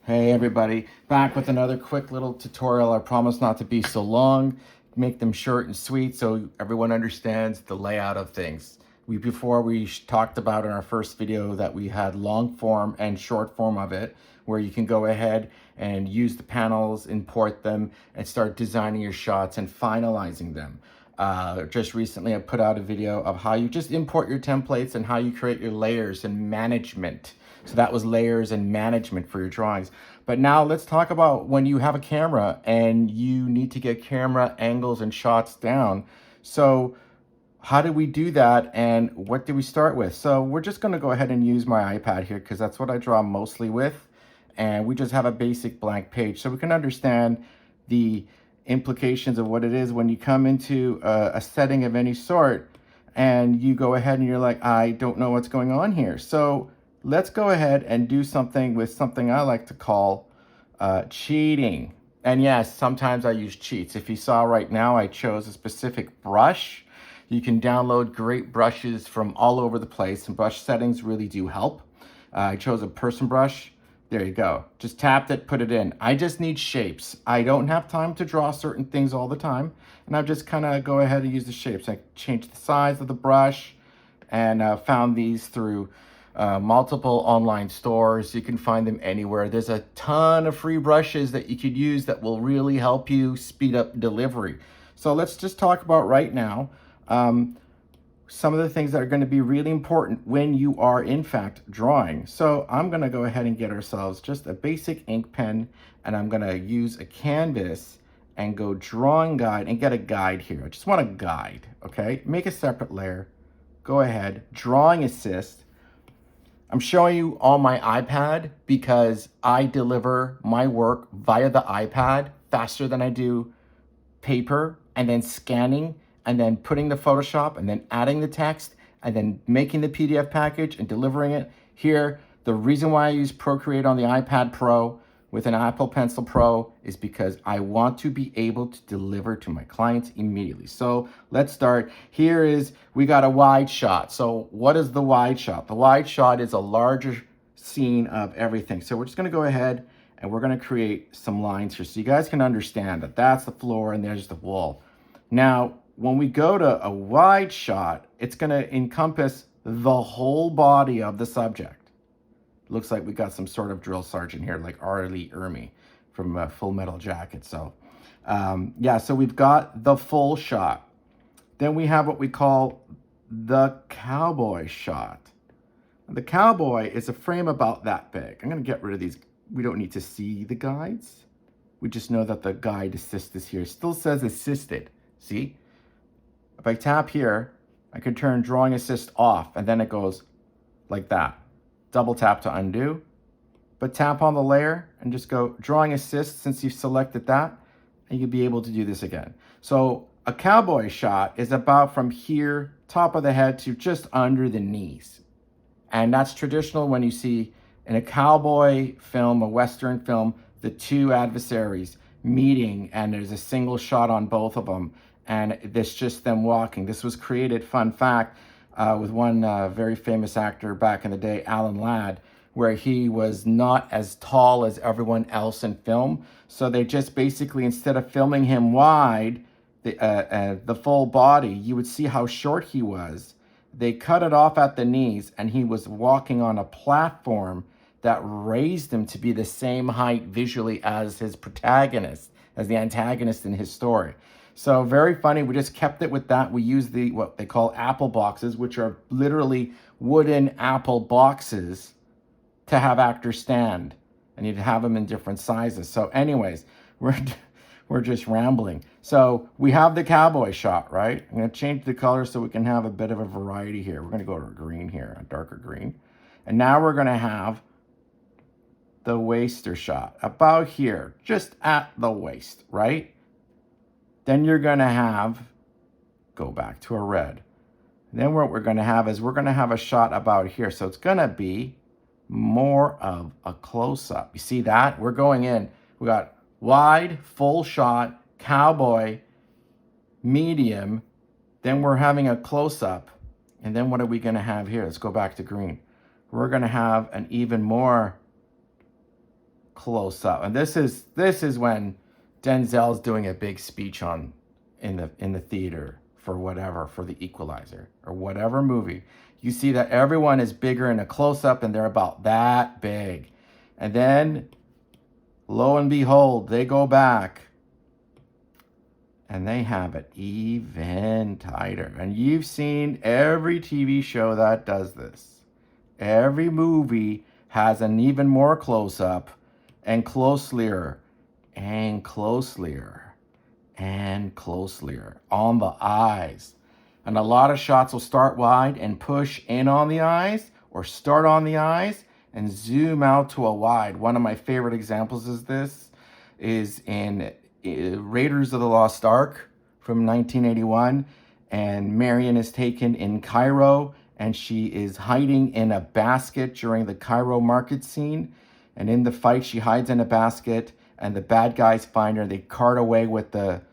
Hey everybody, back with another quick little tutorial. I promise not to be so long, make them short and sweet so everyone understands the layout of things. Before we talked about in our first video that we had long form and short form of it, where you can go ahead and use the panels, import them, and start designing your shots and finalizing them. Just recently I put out a video of how you just import your templates and how you create your layers and management. So that was layers and management for your drawings. But now let's talk about when you have a camera and you need to get camera angles and shots down. So how do we do that and what do we start with? So we're just going to go ahead and use my iPad here because that's what I draw mostly with. And we just have a basic blank page so we can understand the implications of what it is when you come into a setting of any sort and you go ahead and you're like, I don't know what's going on here. So let's go ahead and do something with something I like to call cheating. And yes, sometimes I use cheats. If you saw right now, I chose a specific brush. You can download great brushes from all over the place, and brush settings really do help. I chose a person brush. There you go. Just tapped it, put it in. I just need shapes. I don't have time to draw certain things all the time. And I just kind of go ahead and use the shapes. I changed the size of the brush and found these through multiple online stores. You can find them anywhere. There's a ton of free brushes that you could use that will really help you speed up delivery. So let's just talk about right now some of the things that are going to be really important when you are in fact drawing. So I'm going to go ahead and get ourselves just a basic ink pen, and I'm going to use a canvas and go drawing guide and get a guide here. I just want a guide, okay? Make a separate layer. Go ahead, drawing assist. I'm showing you on my iPad because I deliver my work via the iPad faster than I do paper, and then scanning, and then putting the Photoshop, and then adding the text, and then making the PDF package and delivering it. Here, the reason why I use Procreate on the iPad Pro with an Apple Pencil Pro is because I want to be able to deliver to my clients immediately. So let's start. Here is, we got a wide shot. So what is the wide shot? The wide shot is a larger scene of everything. So we're just gonna go ahead and we're gonna create some lines here so you guys can understand that that's the floor and there's the wall. Now, when we go to a wide shot, it's gonna encompass the whole body of the subject. Looks like we got some sort of drill sergeant here, like R. Lee Ermey from Full Metal Jacket. So yeah, so we've got the full shot. Then we have what we call the cowboy shot. The cowboy is a frame about that big. I'm gonna get rid of these. We don't need to see the guides. We just know that the guide assist is here. It still says assisted, see? If I tap here, I can turn drawing assist off, and then it goes like that. Double tap to undo, but tap on the layer and just go drawing assist since you've selected that, and you'll be able to do this again. So a cowboy shot is about from here, top of the head, to just under the knees. And that's traditional when you see in a cowboy film, a Western film, the two adversaries meeting, and there's a single shot on both of them, and it's just them walking. This was created, fun fact, with one very famous actor back in the day, Alan Ladd, where he was not as tall as everyone else in film. So they just basically, instead of filming him wide, the full body, you would see how short he was. They cut it off at the knees, and he was walking on a platform that raised him to be the same height visually as his protagonist, as the antagonist in his story. So very funny. We just kept it with that. We use the what they call apple boxes, which are literally wooden apple boxes to have actors stand, and you'd have them in different sizes. So anyways, we're just rambling. So we have the cowboy shot, right? I'm going to change the color so we can have a bit of a variety here. We're going to go to a green here, a darker green. And now we're going to have the waister shot about here, just at the waist, right? Then you're going to have, go back to a red. Then what we're going to have is we're going to have a shot about here. So it's going to be more of a close-up. You see that? We're going in. We got wide, full shot, cowboy, medium. Then we're having a close-up. And then what are we going to have here? Let's go back to green. We're going to have an even more close up. And this is when Denzel's doing a big speech in the theater for the Equalizer or whatever movie. You see that everyone is bigger in a close up and they're about that big. And then lo and behold, they go back and they have it even tighter. And you've seen every TV show that does this. Every movie has an even more close-up and closelier and closelier and closelier on the eyes. And a lot of shots will start wide and push in on the eyes, or start on the eyes and zoom out to a wide. One of my favorite examples is in Raiders of the Lost Ark from 1981, and Marion is taken in Cairo, and she is hiding in a basket during the Cairo market scene. And in the fight, she hides in a basket, and the bad guys find her. They cart away with the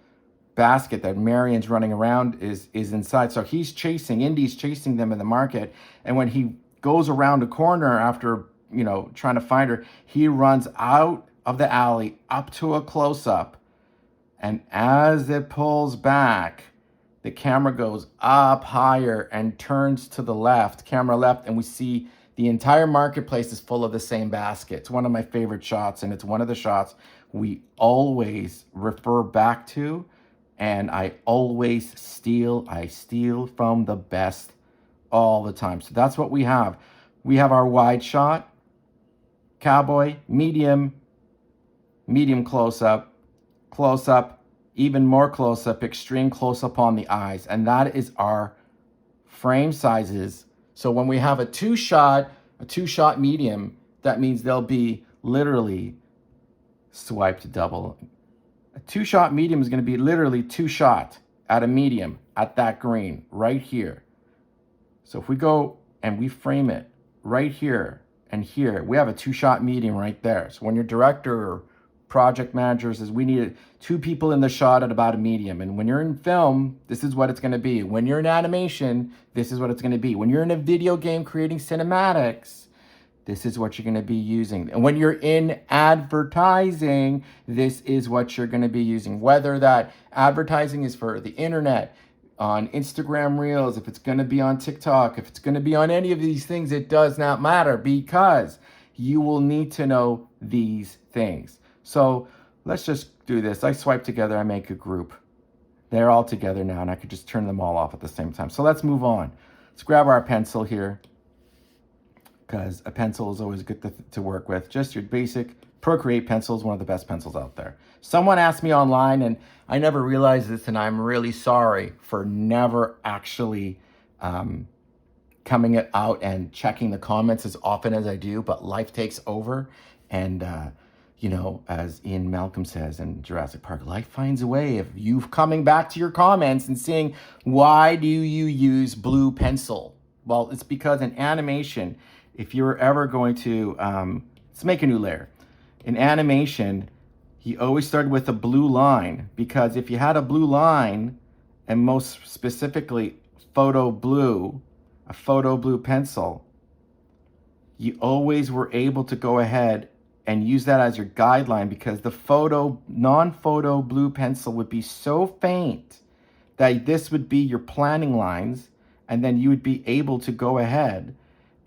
basket that Marion's running around is inside. So Indy's chasing them in the market, and when he goes around a corner after trying to find her, he runs out of the alley up to a close-up. And as it pulls back, the camera goes up higher and turns to the left, camera left, and we see the entire marketplace is full of the same basket. It's one of my favorite shots, and it's one of the shots we always refer back to, and I always steal. I steal from the best all the time. So that's what we have. We have our wide shot, cowboy, medium close-up, even more close-up, extreme close-up on the eyes. And that is our frame sizes. So when we have a two-shot medium, that means they'll be literally swiped double. A two-shot medium is going to be literally two shot at a medium at that green right here. So if we go and we frame it right here and here, we have a two-shot medium right there. So when your director or project manager says we need two people in the shot at about a medium, and when you're in film, this is what it's going to be. When you're in animation, this is what it's going to be. When you're in a video game creating cinematics, this is what you're going to be using. And when you're in advertising, this is what you're going to be using. Whether that advertising is for the internet, on Instagram Reels, if it's going to be on TikTok, if it's going to be on any of these things, it does not matter, because you will need to know these things. So let's just do this. I swipe together, I make a group. They're all together now, and I could just turn them all off at the same time. So let's move on. Let's grab our pencil here, because a pencil is always good to work with. Just your basic Procreate pencil is one of the best pencils out there. Someone asked me online, and I never realized this, and I'm really sorry for never actually coming out and checking the comments as often as I do, but life takes over. And, as Ian Malcolm says in Jurassic Park, life finds a way of you coming back to your comments and saying, why do you use blue pencil? Well, it's because in animation, if you're ever going to, let's make a new layer. In animation, he always started with a blue line, because if you had a blue line, and most specifically a photo blue pencil, you always were able to go ahead and use that as your guideline, because the non-photo blue pencil would be so faint that this would be your planning lines, and then you would be able to go ahead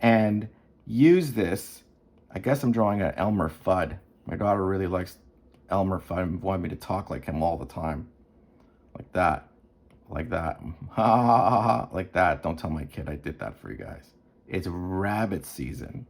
and use this. I guess I'm drawing an Elmer Fudd. My daughter really likes Elmer Fudd and wanted me to talk like him all the time. Like that. Like that. Ha ha ha ha. Like that. Don't tell my kid I did that for you guys. It's rabbit season,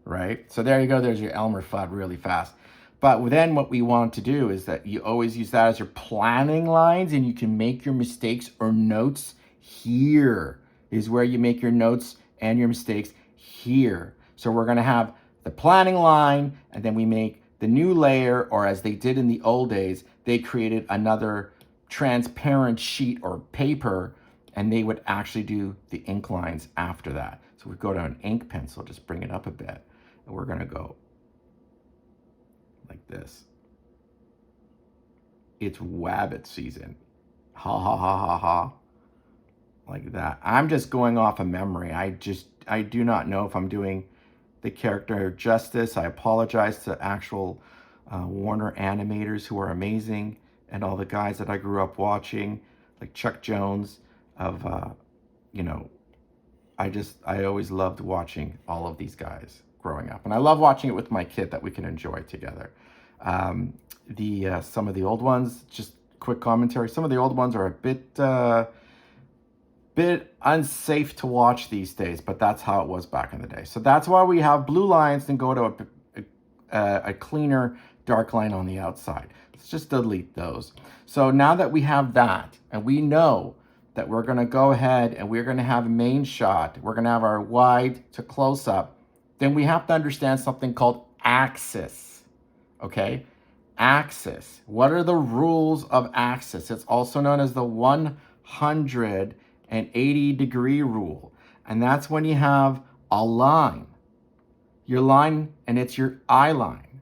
right? So there you go. There's your Elmer Fudd really fast. But then what we want to do is that you always use that as your planning lines, and you can make your mistakes or notes here. Is where you make your notes and your mistakes here. So we're going to have the planning line, and then we make the new layer, or as they did in the old days, they created another transparent sheet or paper, and they would actually do the ink lines after that. So we go to an ink pencil, just bring it up a bit, and we're going to go like this. It's wabbit season. Ha ha ha ha ha. Like that. I'm just going off of memory. I do not know if I'm doing the character justice. I apologize to actual Warner animators who are amazing, and all the guys that I grew up watching, like Chuck Jones of, you know, I always loved watching all of these guys growing up. And I love watching it with my kid that we can enjoy together. Some of the old ones, just quick commentary, some of the old ones are a bit unsafe to watch these days, but that's how it was back in the day. So that's why we have blue lines and go to a cleaner dark line on the outside. Let's just delete those. So now that we have that, and we know that we're going to go ahead and we're going to have a main shot, we're going to have our wide to close up, then we have to understand something called axis. Okay? Axis. What are the rules of axis? It's also known as the 180-degree rule. And that's when you have a line. Your line, and it's your eye line.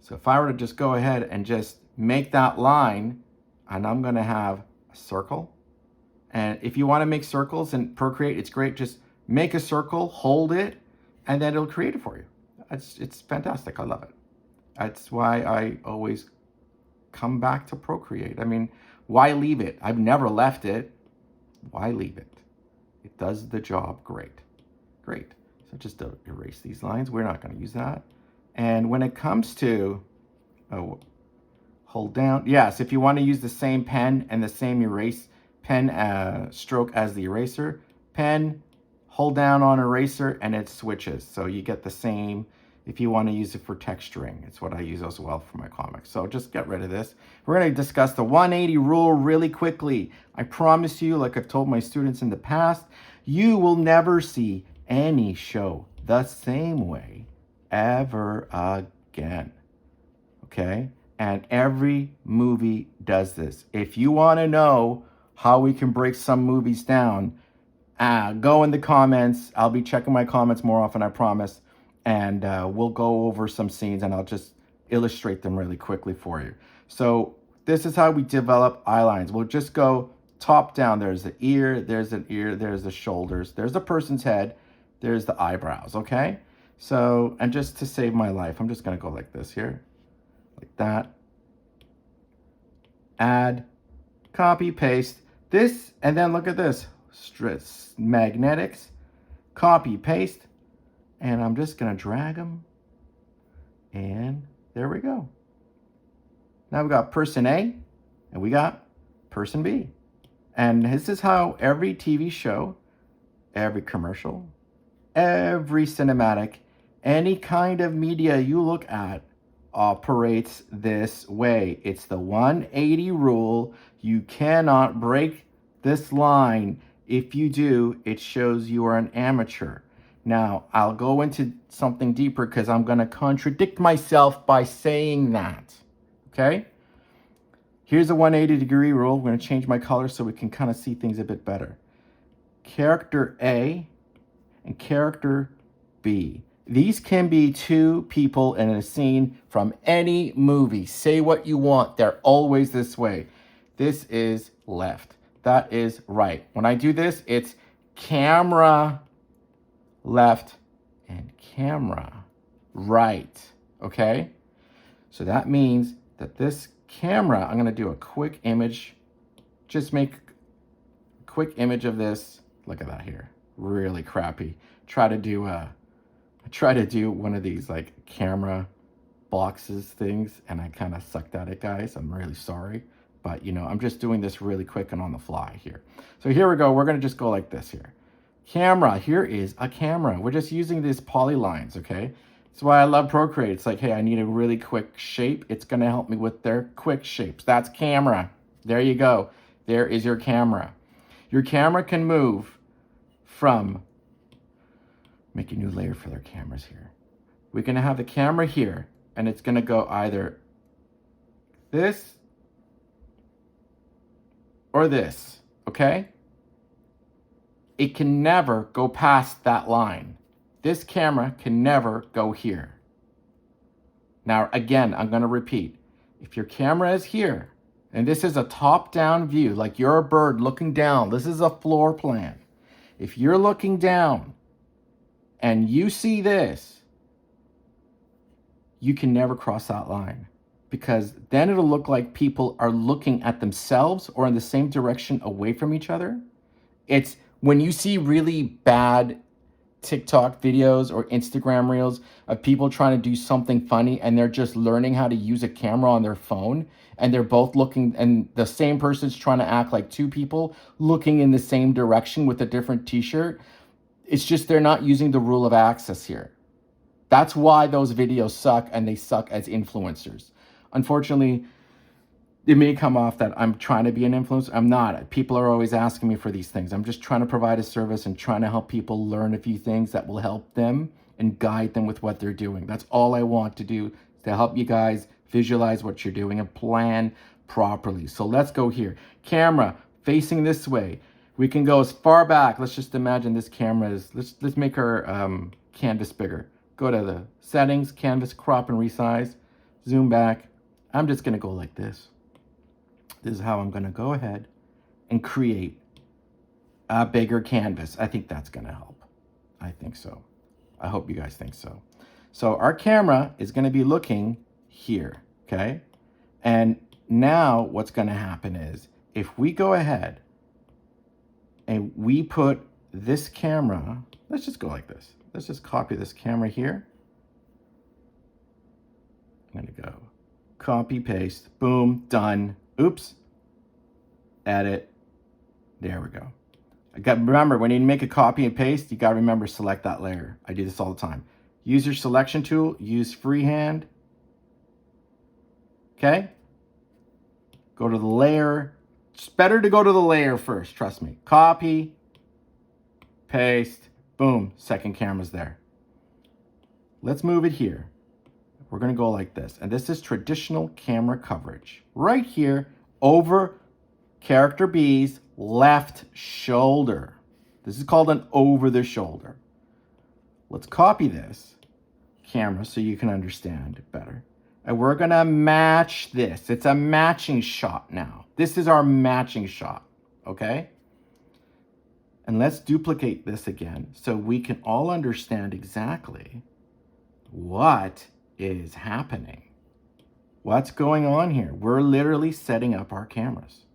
So if I were to just go ahead and just make that line, and I'm going to have a circle. And if you want to make circles in Procreate, it's great. Just make a circle, hold it, and then it'll create it for you. It's fantastic. I love it. That's why I always come back to Procreate. I mean, why leave it? I've never left it. Why leave it? It does the job great. Great. So just erase these lines. We're not going to use that. And when it comes to, hold down. Yes, if you want to use the same pen and the same pen stroke as the eraser, pen, hold down on eraser, and it switches. So you get the same if you want to use it for texturing. It's what I use as well for my comics. So just get rid of this. We're going to discuss the 180 rule really quickly. I promise you, like I've told my students in the past, you will never see any show the same way ever again. Okay? And every movie does this. If you want to know how we can break some movies down, go in the comments. I'll be checking my comments more often, I promise. And we'll go over some scenes and I'll just illustrate them really quickly for you. So this is how we develop eye lines. We'll just go top down. There's the ear, there's an ear, there's the shoulders, there's the person's head, there's the eyebrows, okay? So, and just to save my life, I'm just going to go like this here, like that. Add, copy, paste this, and then look at this. Magnetics, copy, paste, and I'm just going to drag them, and there we go. Now we got person A, and we got person B. And this is how every TV show, every commercial, every cinematic, any kind of media you look at operates this way. It's the 180 rule. You cannot break this line. If you do, it shows you are an amateur. Now, I'll go into something deeper because I'm going to contradict myself by saying that. Okay? Here's a 180-degree rule. We're going to change my color so we can kind of see things a bit better. Character A and character B. These can be two people in a scene from any movie. Say what you want. They're always this way. This is left. That is right. When I do this, it's camera left and camera right. Okay? So that means that this camera, I'm going to do a quick image. Just make a quick image of this. Look at that here. Really crappy. Try to do one of these like camera boxes things, and I kind of sucked at it, guys. I'm really sorry, but you know, I'm just doing this really quick and on the fly here. So here we go. We're going to just go like this here. Camera. Here is a camera. We're just using these polylines, okay? That's why I love Procreate. It's like, hey, I need a really quick shape. It's going to help me with their quick shapes. That's camera. There you go. There is your camera. Your camera can move from, make a new layer for their cameras here. We're going to have the camera here, and it's going to go either this or this, okay? It can never go past that line. This camera can never go here. Now, again, I'm going to repeat. If your camera is here, and this is a top-down view, like you're a bird looking down, this is a floor plan. If you're looking down and you see this, you can never cross that line, because then it'll look like people are looking at themselves or in the same direction away from each other. It's when you see really bad TikTok videos or Instagram reels of people trying to do something funny and they're just learning how to use a camera on their phone, and they're both looking, and the same person's trying to act like two people looking in the same direction with a different t-shirt. It's just they're not using the rule of access here. That's why those videos suck, and they suck as influencers. Unfortunately, it may come off that I'm trying to be an influencer. I'm not. People are always asking me for these things. I'm just trying to provide a service and trying to help people learn a few things that will help them and guide them with what they're doing. That's all I want to do, to help you guys visualize what you're doing and plan properly. So let's go here. Camera facing this way. We can go as far back. Let's just imagine this camera is, let's make our canvas bigger. Go to the settings, canvas, crop and resize, zoom back. I'm just gonna go like this. This is how I'm gonna go ahead and create a bigger canvas. I think that's gonna help. I think so. I hope you guys think so. So our camera is gonna be looking here, okay? And now what's gonna happen is, if we go ahead and we put this camera, let's just go like this. Let's just copy this camera here. I'm gonna go copy, paste, boom, done. Oops, edit, there we go. Remember, when you make a copy and paste, you gotta remember, select that layer. I do this all the time. Use your selection tool, use freehand, okay? Go to the layer. It's better to go to the layer first, trust me. Copy, paste, boom, second camera's there. Let's move it here. We're gonna go like this, and this is traditional camera coverage. Right here, over character B's left shoulder. This is called an over the shoulder. Let's copy this camera so you can understand better. And we're gonna match this. It's a matching shot now. This is our matching shot, okay? And let's duplicate this again so we can all understand exactly what is happening. What's going on here? We're literally setting up our cameras.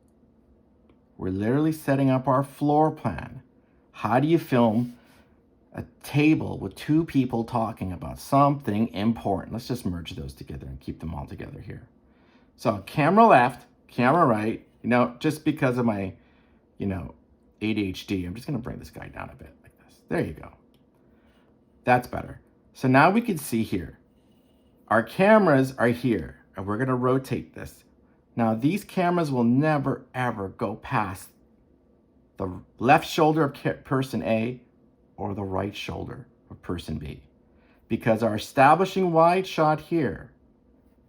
We're literally setting up our floor plan. How do you film a table with two people talking about something important? Let's just merge those together and keep them all together here. So camera left, camera right. You know, just because of my, ADHD, I'm just gonna bring this guy down a bit like this. There you go. That's better. So now we can see here, our cameras are here, and we're gonna rotate this. Now these cameras will never ever go past the left shoulder of person A or the right shoulder of person B, because our establishing wide shot here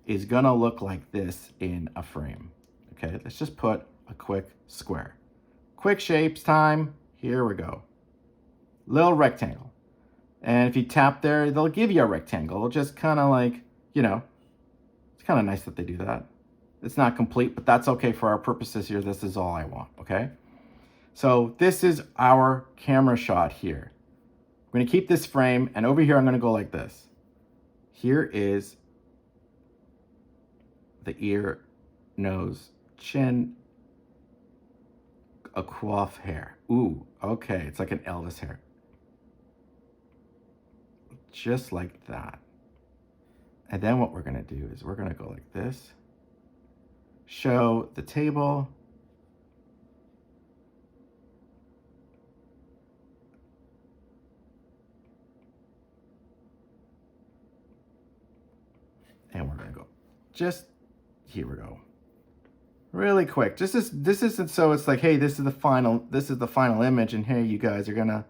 is gonna look like this in a frame. Okay, let's just put a quick square. Quick shapes time, here we go. Little rectangle. And if you tap there, they'll give you a rectangle. It'll just kind of like, it's kind of nice that they do that. It's not complete, but that's okay for our purposes here. This is all I want, okay? So this is our camera shot here. I'm gonna keep this frame, and over here I'm gonna go like this. Here is the ear, nose, chin, a coif hair. Ooh, okay, it's like an Elvis hair. Just like that. And then what we're gonna do is we're gonna go like this. Show the table. And we're gonna go just, here we go. Really quick. This isn't so it's like, hey, this is the final image, and here you guys are gonna,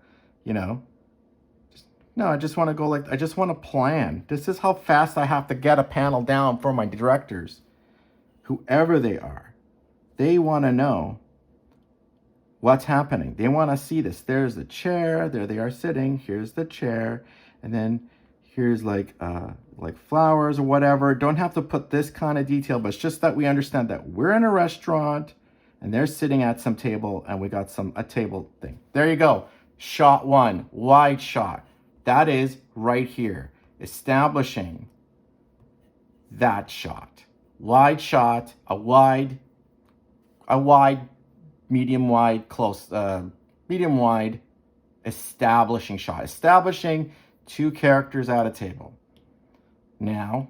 no, I just want to go like, I just want to plan. This is how fast I have to get a panel down for my directors. Whoever they are, they want to know what's happening. They want to see this. There's the chair, there they are sitting, here's the chair, and then here's like flowers or whatever. Don't have to put this kind of detail, but it's just that we understand that we're in a restaurant and they're sitting at some table and we got a table thing. There you go. Shot one, wide shot. That is right here, establishing that shot. Wide shot, a wide, medium wide, close, medium wide, establishing shot. Establishing two characters at a table. Now,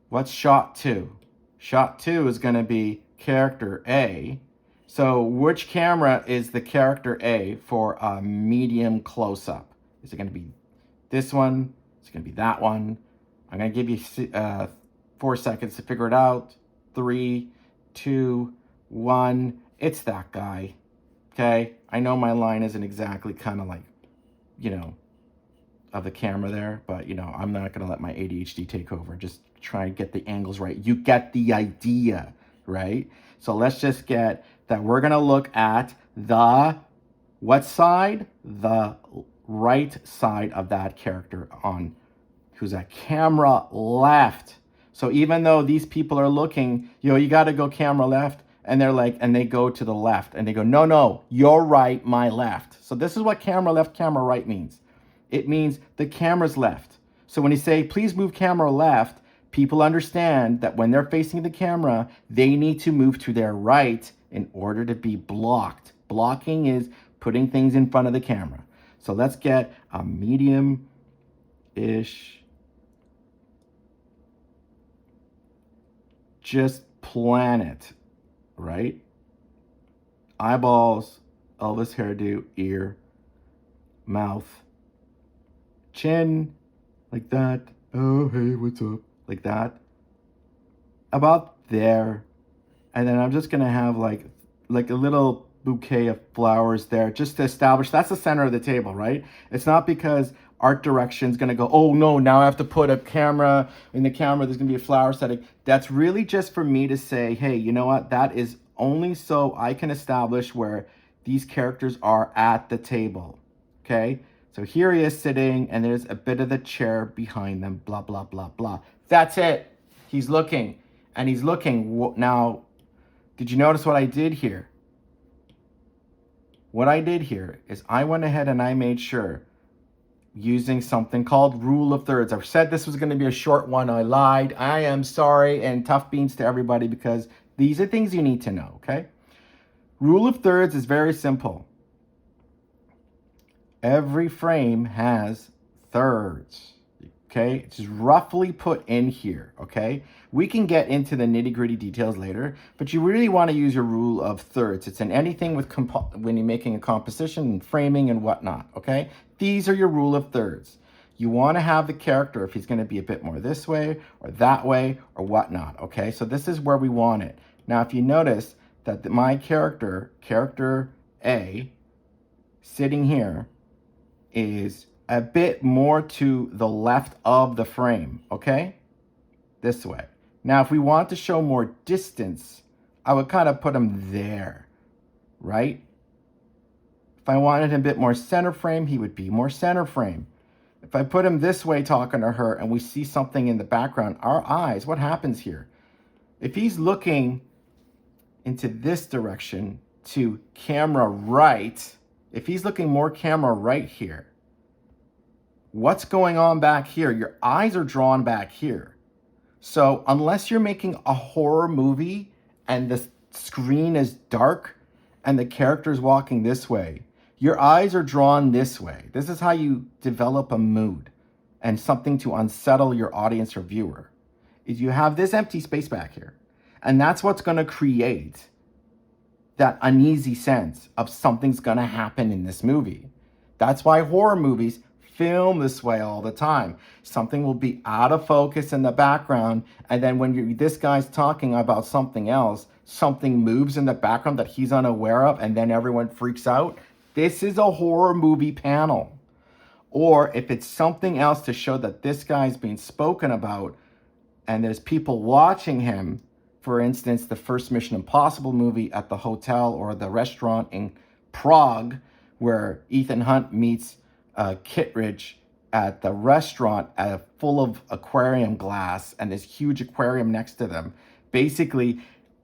what's shot two? Shot two is going to be character A. So which camera is the character A for a medium close-up? Is it going to be this one? Is it going to be that one? I'm going to give you 4 seconds to figure it out. 3, 2, 1. It's that guy. Okay? I know my line isn't exactly kind of like, you know, of the camera there, but, you know, I'm not going to let my ADHD take over. Just try and get the angles right. You get the idea, right? So let's just get that we're going to look at the what side? The right side of that character on who's at camera left. So even though these people are looking, you know, you got to go camera left, and they're like, and they go to the left, and they go, no, your right, my left. So this is what camera left, camera right means. It means the camera's left. So when you say, please move camera left, people understand that when they're facing the camera, they need to move to their right in order to be blocked. Blocking is putting things in front of the camera. So let's get a medium-ish, just plan it, right? Eyeballs, Elvis hairdo, ear, mouth, chin, like that. Oh, hey, what's up? Like that. About there. And then I'm just going to have like a little bouquet of flowers there just to establish that's the center of the table, right? It's not because art direction is going to go, oh no, now I have to put a camera in the camera. There's going to be a flower setting. That's really just for me to say, hey, you know what? That is only so I can establish where these characters are at the table. Okay? So here he is sitting, and there's a bit of the chair behind them, blah, blah, blah, blah. That's it. He's looking, and he's looking. Now, did you notice what I did here? What I did here is I went ahead and I made sure, using something called rule of thirds. I've said this was going to be a short one. I lied. I am sorry, and tough beans to everybody, because these are things you need to know, okay? Rule of thirds is very simple. Every frame has thirds, okay? It's just roughly put in here, okay? We can get into the nitty-gritty details later, but you really want to use your rule of thirds. It's in anything with when you're making a composition and framing and whatnot, okay? These are your rule of thirds. You want to have the character, if he's going to be a bit more this way or that way or whatnot, okay? So this is where we want it. Now, if you notice that my character A, sitting here, is a bit more to the left of the frame, okay? This way. Now, if we want to show more distance, I would kind of put him there, right? If I wanted him a bit more center frame, he would be more center frame. If I put him this way talking to her and we see something in the background, our eyes, what happens here? If he's looking into this direction to camera right, if he's looking more camera right here, what's going on back here? Your eyes are drawn back here. So unless you're making a horror movie and the screen is dark and the character's walking this way, your eyes are drawn this way. This is how you develop a mood and something to unsettle your audience or viewer, is you have this empty space back here. And that's what's going to create that uneasy sense of something's going to happen in this movie. That's why horror movies film this way all the time. Something will be out of focus in the background, and then when this guy's talking about something else, something moves in the background that he's unaware of, and then everyone freaks out. This is a horror movie panel. Or if it's something else to show that this guy's being spoken about and there's people watching him, for instance, the first Mission Impossible movie at the hotel or the restaurant in Prague, where Ethan Hunt meets Kittredge at the restaurant full of aquarium glass and this huge aquarium next to them. Basically,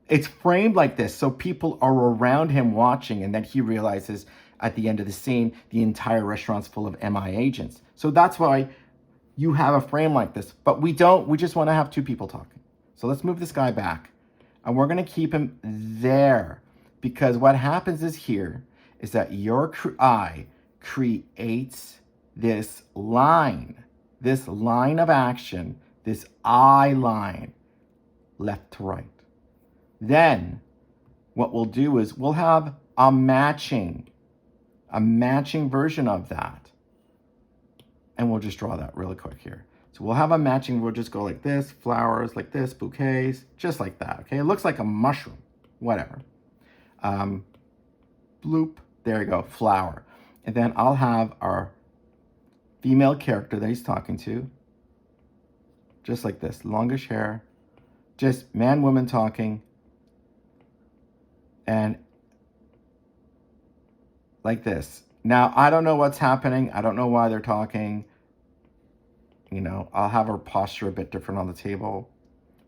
it's framed like this, so people are around him watching, and then he realizes at the end of the scene, the entire restaurant's full of MI agents. So that's why you have a frame like this, but we don't. We just want to have two people talking. So let's move this guy back, and we're going to keep him there, because what happens is that your eye creates this line of action, this eye line, left to right. Then what we'll do is we'll have a matching version of that. And we'll just draw that really quick here. So we'll have a matching, we'll just go like this, flowers like this, bouquets, just like that, okay? It looks like a mushroom, whatever. Bloop, there you go, flower. And then I'll have our female character that he's talking to, just like this, longish hair, just man, woman talking, and like this. Now, I don't know what's happening. I don't know why they're talking. You know, I'll have her posture a bit different on the table,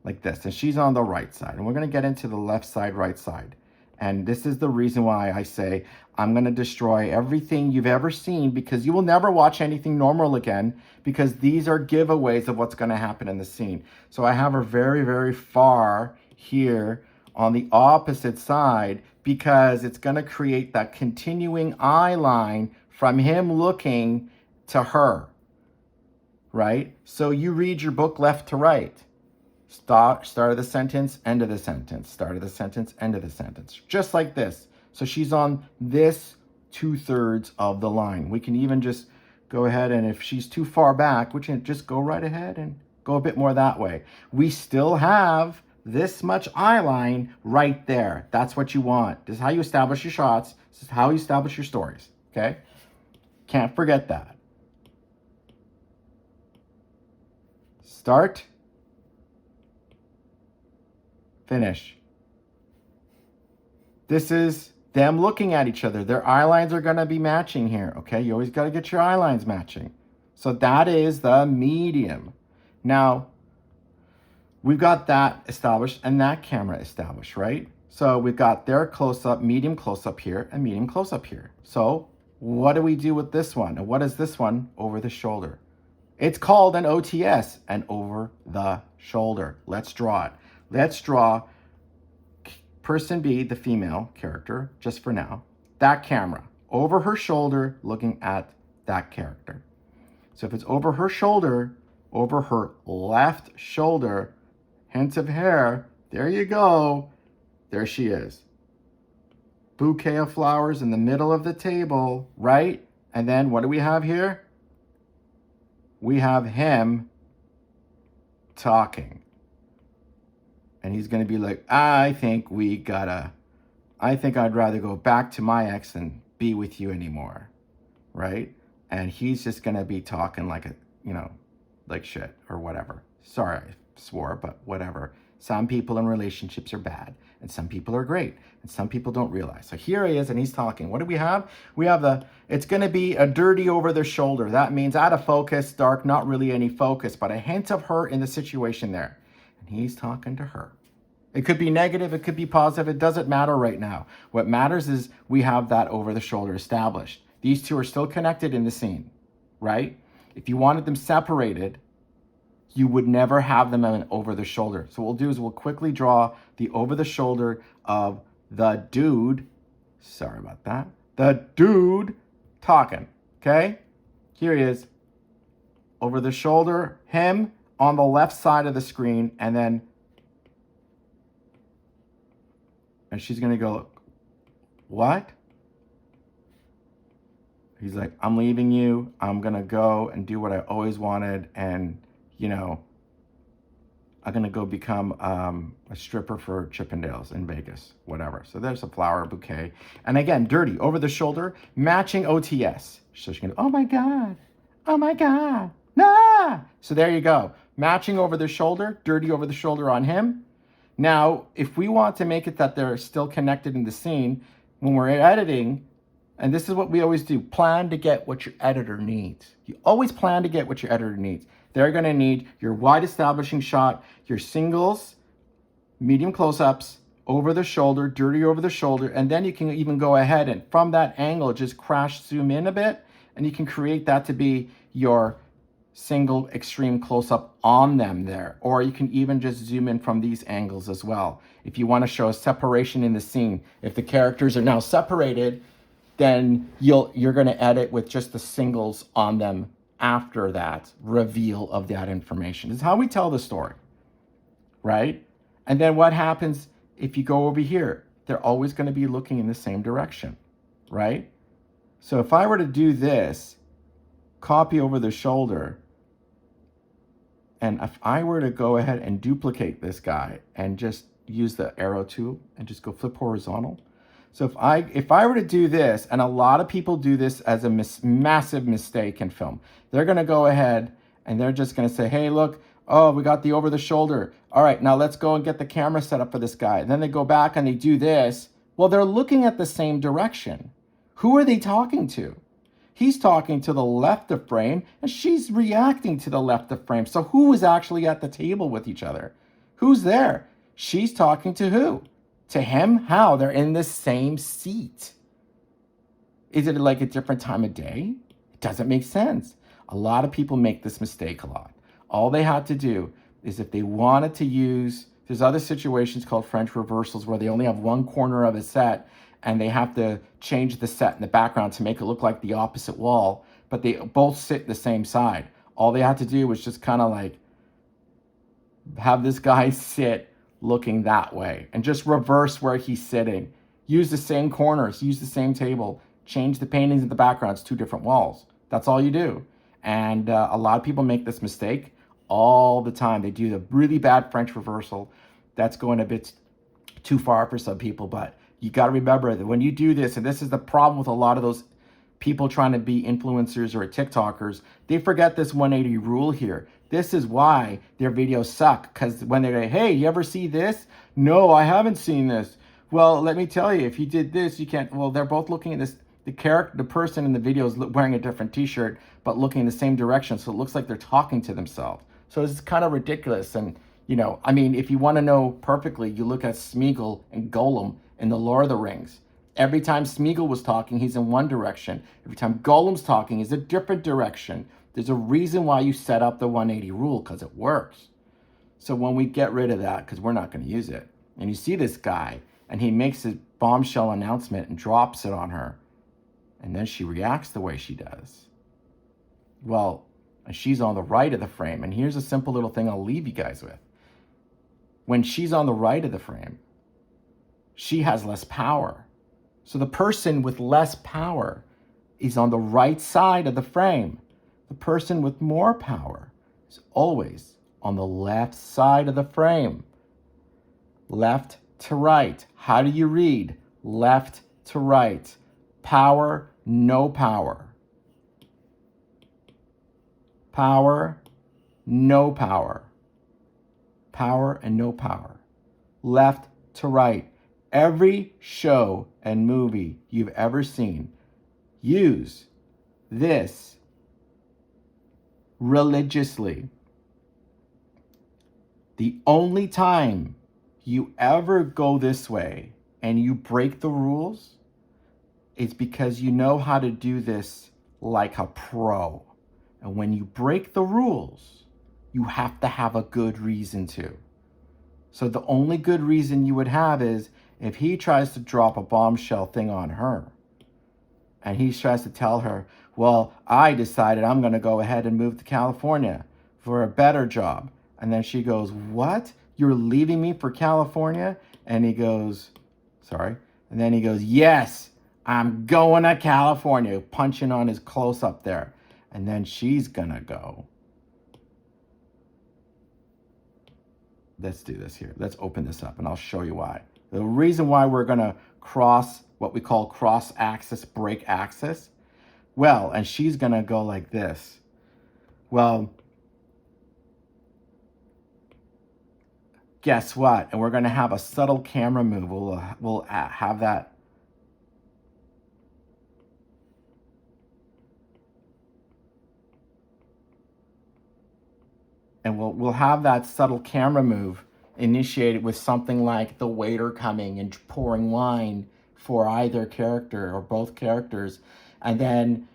like this. And she's on the right side. And we're going to get into the left side, right side. And this is the reason why I say I'm going to destroy everything you've ever seen, because you will never watch anything normal again, because these are giveaways of what's going to happen in the scene. So I have her very, very far here on the opposite side, because it's going to create that continuing eye line from him looking to her, right? So you read your book left to right. Start of the sentence, end of the sentence, start of the sentence, end of the sentence, just like this. So she's on this 2/3 of the line. We can even just go ahead, and if she's too far back, we can just go right ahead and go a bit more that way. We still have this much eye line right there. That's what you want. This is how you establish your shots. This is how you establish your stories, okay? Can't forget that. Start. Finish. This is them looking at each other. Their eye lines are going to be matching here, okay? You always got to get your eye lines matching. So that is the medium. Now, we've got that established and that camera established, right? So we've got their close-up, medium close-up here, and medium close-up here. So what do we do with this one? And what is this one? Over the shoulder. It's called an OTS, an over the shoulder. Let's draw it. Let's draw person B, the female character, just for now. That camera, over her shoulder, looking at that character. So if it's over her shoulder, over her left shoulder, hints of hair, there you go. There she is. Bouquet of flowers in the middle of the table, right? And then what do we have here? We have him talking. And he's going to be like, I think I'd rather go back to my ex than be with you anymore, right? And he's just going to be talking like like shit or whatever. Sorry, I swore, but whatever. Some people in relationships are bad, and some people are great, and some people don't realize. So here he is, and he's talking. What do we have? We have it's going to be a dirty over the shoulder. That means out of focus, dark, not really any focus, but a hint of her in the situation there. And he's talking to her. It could be negative, it could be positive, it doesn't matter right now. What matters is we have that over the shoulder established. These two are still connected in the scene, right? If you wanted them separated, you would never have them over the shoulder. So what we'll do is we'll quickly draw the over the shoulder of the dude, sorry about that, the dude talking, okay? Here he is, over the shoulder, him on the left side of the screen, and she's gonna go, what? He's like, I'm leaving you. I'm gonna go and do what I always wanted, and I'm gonna go become a stripper for Chippendales in Vegas, whatever. So there's a flower bouquet, and again, dirty over the shoulder, matching OTS. So she's gonna, oh my god, nah. So there you go, matching over the shoulder, dirty over the shoulder on him. Now, if we want to make it that they're still connected in the scene, when we're editing, and this is what we always do, plan to get what your editor needs. You always plan to get what your editor needs. They're going to need your wide establishing shot, your singles, medium close-ups, over the shoulder, dirty over the shoulder, and then you can even go ahead and from that angle, just crash zoom in a bit, and you can create that to be your single extreme close-up on them there. Or you can even just zoom in from these angles as well. If you want to show a separation in the scene, if the characters are now separated, then you're going to edit with just the singles on them after that reveal of that information. This is how we tell the story, right? And then what happens if you go over here? They're always going to be looking in the same direction, right? So if I were to do this, copy over the shoulder, and if I were to go ahead and duplicate this guy and just use the arrow tool and just go flip horizontal. So if I were to do this, and a lot of people do this as a massive mistake in film, they're going to go ahead and they're just going to say, hey, look, oh, we got the over the shoulder. All right, now let's go and get the camera set up for this guy. And then they go back and they do this. Well, they're looking at the same direction. Who are they talking to? He's talking to the left of frame, and she's reacting to the left of frame. So who is actually at the table with each other? Who's there? She's talking to who? To him? How? They're in the same seat. Is it like a different time of day? It doesn't make sense. A lot of people make this mistake a lot. All they had to do is if they wanted to use, there's other situations called French reversals where they only have one corner of a set and they have to change the set in the background to make it look like the opposite wall, but they both sit the same side. All they had to do was just kind of like have this guy sit looking that way and just reverse where he's sitting. Use the same corners, use the same table, change the paintings in the backgrounds, 2 different walls. That's all you do. And a lot of people make this mistake all the time. They do the really bad French reversal. That's going a bit too far for some people, but you got to remember that when you do this, and this is the problem with a lot of those people trying to be influencers or TikTokers, they forget this 180 rule here. This is why their videos suck, because when they're like, hey, you ever see this? No, I haven't seen this. Well, let me tell you, if you did this, you can't. Well, they're both looking at this. The person in the video is wearing a different t-shirt, but looking in the same direction. So it looks like they're talking to themselves. So it's kind of ridiculous. And, I mean, if you want to know perfectly, you look at Smeagol and Gollum in the Lord of the Rings. Every time Smeagol was talking, he's in one direction. Every time Gollum's talking, he's a different direction. There's a reason why you set up the 180 rule, because it works. So when we get rid of that, because we're not going to use it, and you see this guy, and he makes a bombshell announcement and drops it on her, and then she reacts the way she does. Well, she's on the right of the frame, and here's a simple little thing I'll leave you guys with. When she's on the right of the frame, she has less power. So the person with less power is on the right side of the frame. The person with more power is always on the left side of the frame. Left to right. How do you read? Left to right. Power, no power. Power, no power. Power and no power. Left to right. Every show and movie you've ever seen use this religiously. The only time you ever go this way and you break the rules is because you know how to do this like a pro. And when you break the rules, you have to have a good reason to. So the only good reason you would have is if he tries to drop a bombshell thing on her and he tries to tell her, well, I decided I'm going to go ahead and move to California for a better job. And then she goes, what? You're leaving me for California? And he goes, sorry. And then he goes, yes, I'm going to California, punching on his close up there. And then she's going to go, let's do this here. Let's open this up and I'll show you why. The reason why we're going to cross what we call cross axis, break axis. Well, and she's going to go like this. Well, guess what? And we're going to have a subtle camera move. We'll have that. And we'll have that subtle camera move initiated with something like the waiter coming and pouring wine for either character or both characters. And then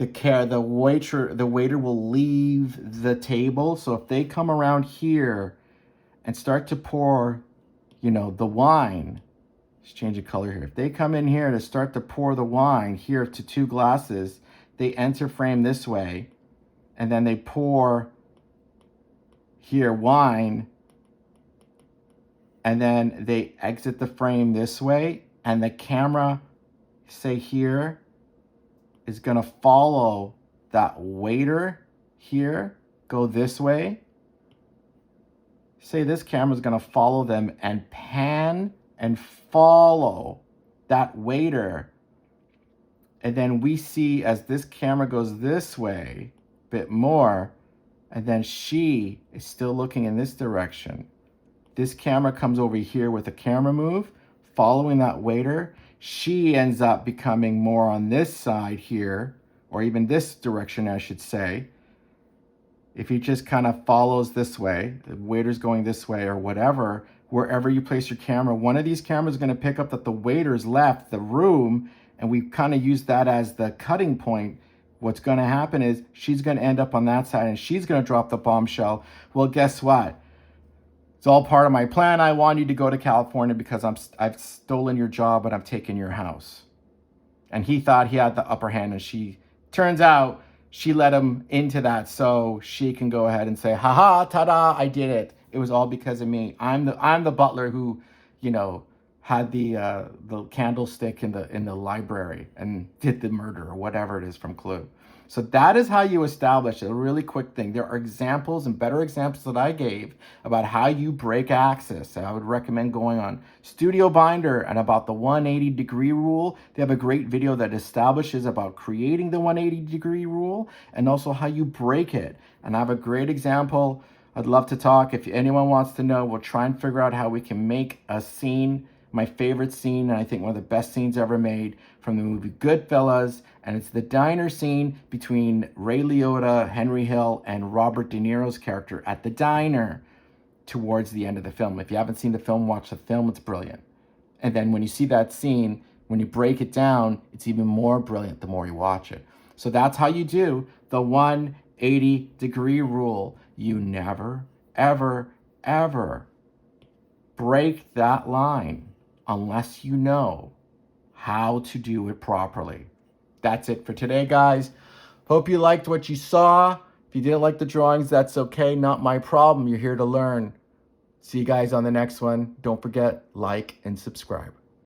the waiter will leave the table. So if they come around here and start to pour, you know, the wine, let's change the color here. If they come in here to start to pour the wine here to 2 glasses, they enter frame this way, and then they pour here wine, and then they exit the frame this way, and the camera, say here, is gonna follow that waiter here, go this way. Say this camera is gonna follow them and pan and follow that waiter. And then we see as this camera goes this way, a bit more, and then she is still looking in this direction. This camera comes over here with a camera move, following that waiter. She ends up becoming more on this side here, or even this direction, I should say. If he just kind of follows this way, the waiter's going this way or whatever, wherever you place your camera, one of these cameras is going to pick up that the waiter's left the room, and we kind of use that as the cutting point. What's going to happen is she's going to end up on that side, and she's going to drop the bombshell. Well, guess what? It's all part of my plan. I want you to go to California because I've stolen your job and I've taken your house. And he thought he had the upper hand, and turns out she let him into that so she can go ahead and say, haha, ta-da, I did it. It was all because of me. I'm the butler who, you know, had the candlestick in the library and did the murder or whatever it is from Clue. So that is how you establish a really quick thing. There are examples and better examples that I gave about how you break axis. I would recommend going on Studio Binder and about the 180-degree rule. They have a great video that establishes about creating the 180-degree rule and also how you break it. And I have a great example. I'd love to talk. If anyone wants to know, we'll try and figure out how we can make a scene, my favorite scene, and I think one of the best scenes ever made, from the movie Goodfellas, and it's the diner scene between Ray Liotta, Henry Hill, and Robert De Niro's character at the diner towards the end of the film. If you haven't seen the film, watch the film. It's brilliant. And then when you see that scene, when you break it down, it's even more brilliant the more you watch it. So that's how you do the 180-degree rule. You never, ever, ever break that line unless you know how to do it properly. That's it for today, guys. Hope you liked what you saw. If you didn't like the drawings, that's okay. Not my problem. You're here to learn. See you guys on the next one. Don't forget, like and subscribe.